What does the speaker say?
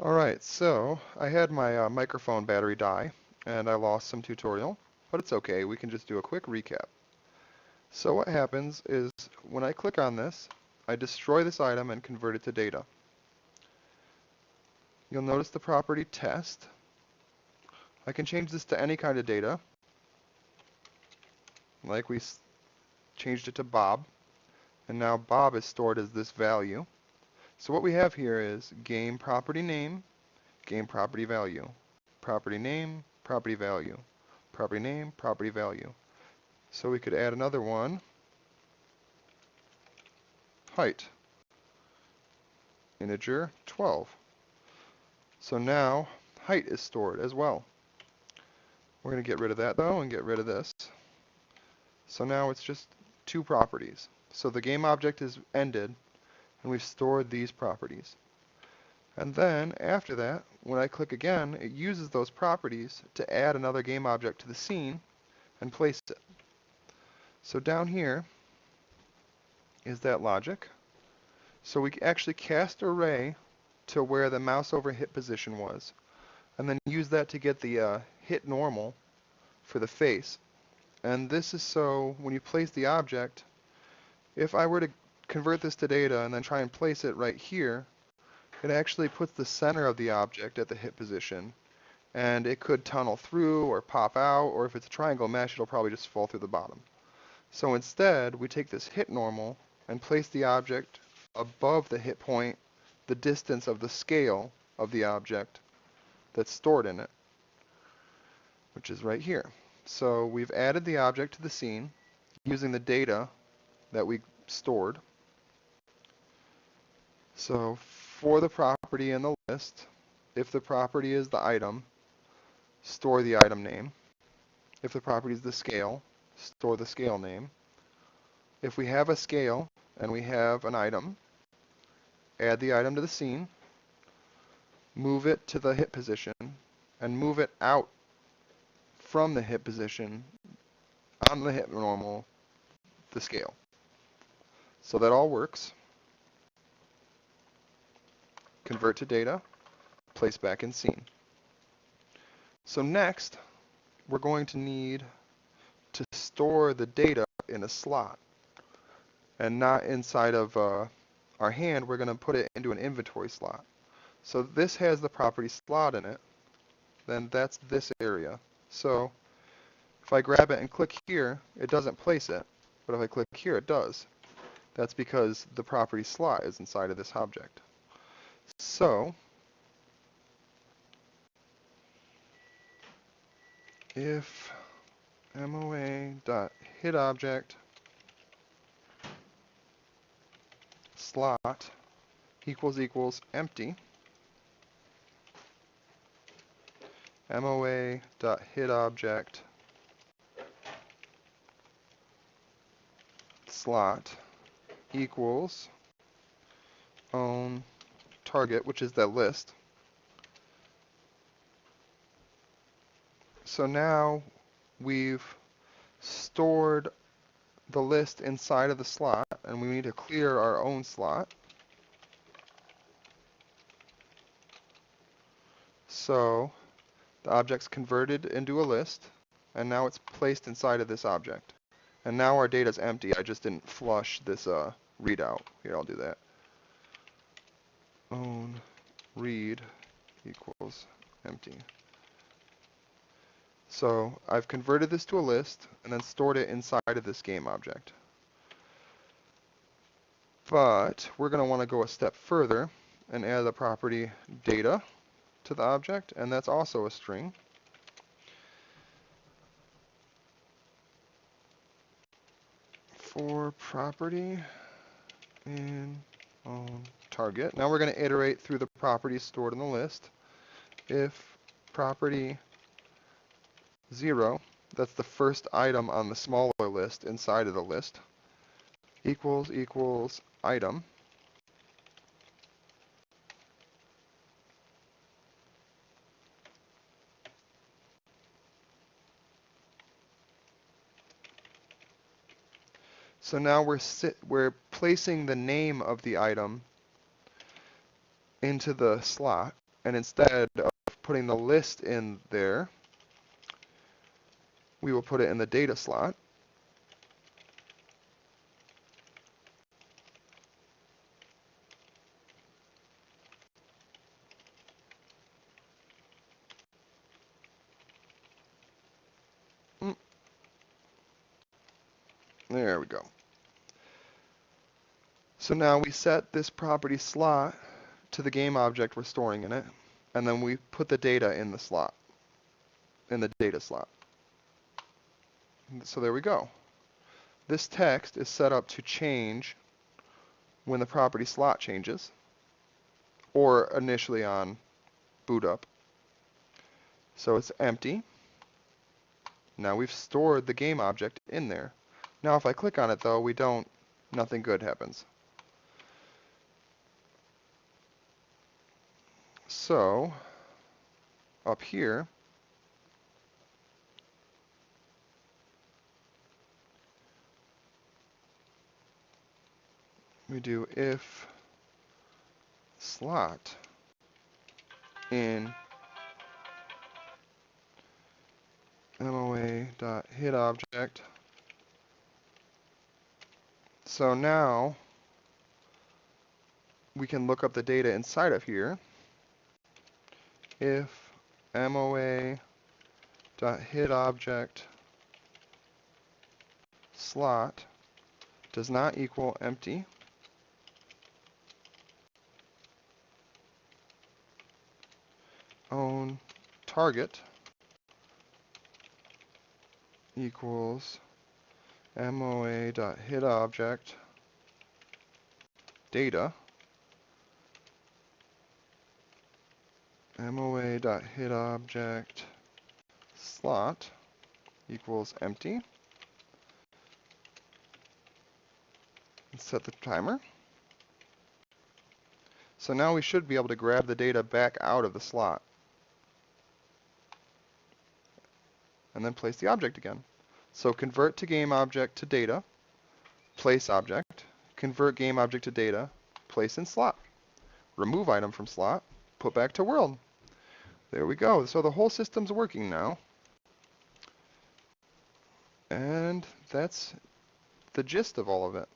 Alright, so I had my microphone battery die, and I lost some tutorial, but it's okay, we can just do a quick recap. So what happens is, when I click on this, I destroy this item and convert it to data. You'll notice the property test. I can change this to any kind of data, like we changed it to Bob, and now Bob is stored as this value. So what we have here is game property name, game property value, property name, property value, property name, property value. So we could add another one, height, integer 12. So now height is stored as well. We're going to get rid of that though and get rid of this. So now it's just two properties. So the game object is ended and we've stored these properties. And then after that, when I click again, it uses those properties to add another game object to the scene and place it. So down here is that logic. So we actually cast array to where the mouse over hit position was, and then use that to get the hit normal for the face. And this is so when you place the object, if I were to convert this to data and then try and place it right here, it actually puts the center of the object at the hit position, and it could tunnel through or pop out, or if it's a triangle mesh, it'll probably just fall through the bottom. So instead, we take this hit normal and place the object above the hit point, the distance of the scale of the object that's stored in it, which is right here. So we've added the object to the scene using the data that we stored. So for the property in the list, if the property is the item, store the item name. If the property is the scale, store the scale name. If we have a scale and we have an item, add the item to the scene, move it to the hit position, and move it out from the hit position on the hit normal, the scale. So that all works. Convert to data, place back in scene. So next, we're going to need to store the data in a slot, and not inside of our hand. We're going to put it into an inventory slot. So this has the property slot in it, then that's this area. So if I grab it and click here, it doesn't place it, but if I click here, it does. That's because the property slot is inside of this object. So if MOA.hitObject slot equals empty, MOA.hitObject slot equals own target, which is that list. So now we've stored the list inside of the slot, and we need to clear our own slot. So the object's converted into a list, and now it's placed inside of this object. And now our data's empty. I just didn't flush this readout. Here, I'll do that. Own read equals empty. So I've converted this to a list and then stored it inside of this game object. But we're going to want to go a step further and add the property data to the object, and that's also a string. For property in own target. Now we're going to iterate through the properties stored in the list. If property 0, that's the first item on the smaller list inside of the list, equals item, so now we're placing the name of the item into the slot, And instead of putting the list in there, we will put it in the data slot. There we go. So now we set this property slot to the game object we're storing in it, and then we put the data in the slot, in the data slot. So there we go. This text is set up to change when the property slot changes, or initially on boot up. So it's empty. Now we've stored the game object in there. Now if I click on it though, nothing good happens. So up here, we do if slot in MOA.hitObject. So now we can look up the data inside of here. If MOA.hitObject slot does not equal empty, own target equals MOA.hitObject data, MOA.hitObject slot equals empty, and set the timer. So now we should be able to grab the data back out of the slot and then place the object again. So convert to game object to data, place object, convert game object to data, place in slot, remove item from slot, put back to world. There we go. So the whole system's working now. And that's the gist of all of it.